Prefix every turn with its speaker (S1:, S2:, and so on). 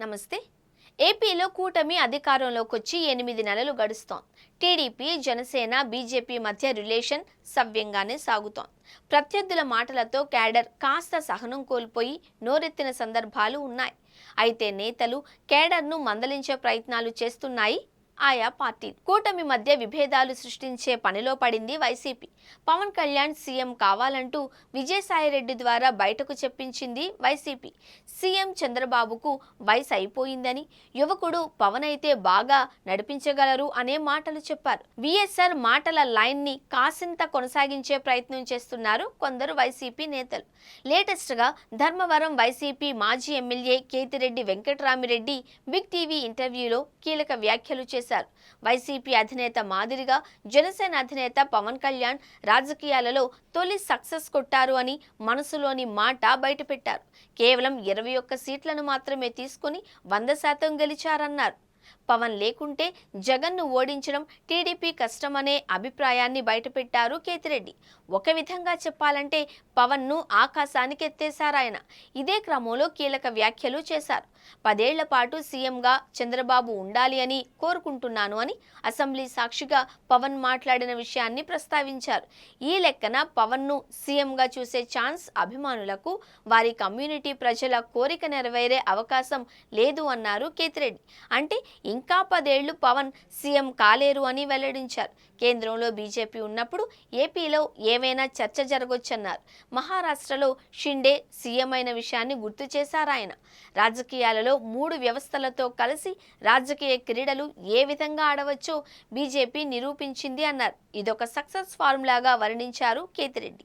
S1: నమస్తే. ఏపీలో కూటమి అధికారంలోకి వచ్చి 8 నెలలు గడుస్తోంది. టీడీపీ, జనసేన, బీజేపీ మధ్య రిలేషన్ సవ్యంగానే సాగుతోంది. ప్రత్యర్థుల మాటలతో కేడర్ కాస్త సహనం కోల్పోయి నోరెత్తిన సందర్భాలు ఉన్నాయి. అయితే నేతలు కేడర్ను మందలించే ప్రయత్నాలు చేస్తున్నాయి ఆయా పార్టీ. కూటమి మధ్య విభేదాలు సృష్టించే పనిలో పడింది వైసీపీ. పవన్ కళ్యాణ్ సీఎం కావాలంటూ విజయసాయిరెడ్డి ద్వారా బయటకు చెప్పించింది వైసీపీ. సీఎం చంద్రబాబుకు వయసు అయిపోయిందని, యువకుడు పవన్ అయితే బాగా నడిపించగలరు అనే మాటలు చెప్పారు. విఎస్ఆర్ మాటల లైన్ ని కాసింత కొనసాగించే ప్రయత్నం చేస్తున్నారు కొందరు వైసీపీ నేతలు. లేటెస్ట్ గా ధర్మవరం వైసీపీ మాజీ MLA Kethireddy Venkatarami Reddy big TV ఇంటర్వ్యూలో కీలక వ్యాఖ్యలు చేశారు. వైసీపీ అధినేత మాదిరిగా జనసేన అధినేత పవన్ కళ్యాణ్ రాజకీయాలలో తొలి సక్సెస్ కొట్టారు అని మనసులోని మాట బయటపెట్టారు. కేవలం 21 సీట్లను మాత్రమే తీసుకుని 100% గెలిచారన్నారు. పవన్ లేకుంటే జగన్ను ఓడించడం టీడీపీ కష్టమనే అభిప్రాయాన్ని బయటపెట్టారు కేతిరెడ్డి. ఒక విధంగా చెప్పాలంటే పవన్ను ఆకాశానికి ఎత్తేశారాయన. ఇదే క్రమంలో కీలక వ్యాఖ్యలు చేశారు. 10 ఏళ్ల పాటు సీఎంగా చంద్రబాబు ఉండాలి అని కోరుకుంటున్నాను అని అసెంబ్లీ సాక్షిగా పవన్ మాట్లాడిన విషయాన్ని ప్రస్తావించారు. ఈ లెక్కన పవన్ను సీఎంగా చూసే ఛాన్స్ అభిమానులకు, వారి కమ్యూనిటీ ప్రజల కోరిక నెరవేరే అవకాశం లేదు అన్నారు కేతిరెడ్డి. అంటే ఇంకా 10 ఏళ్లు పవన్ సీఎం కాలేరు అని వెల్లడించారు. కేంద్రంలో బీజేపీ ఉన్నప్పుడు ఏపీలో ఏవైనా చర్చ జరగొచ్చన్నారు. మహారాష్ట్రలో షిండే సీఎం అయిన విషయాన్ని గుర్తు చేశారాయన. రాజకీయాలలో 3 వ్యవస్థలతో కలిసి రాజకీయ క్రీడలు ఏ విధంగా ఆడవచ్చో బీజేపీ నిరూపించింది అన్నారు. ఇదొక సక్సెస్ ఫార్ములాగా వర్ణించారు కేతిరెడ్డి.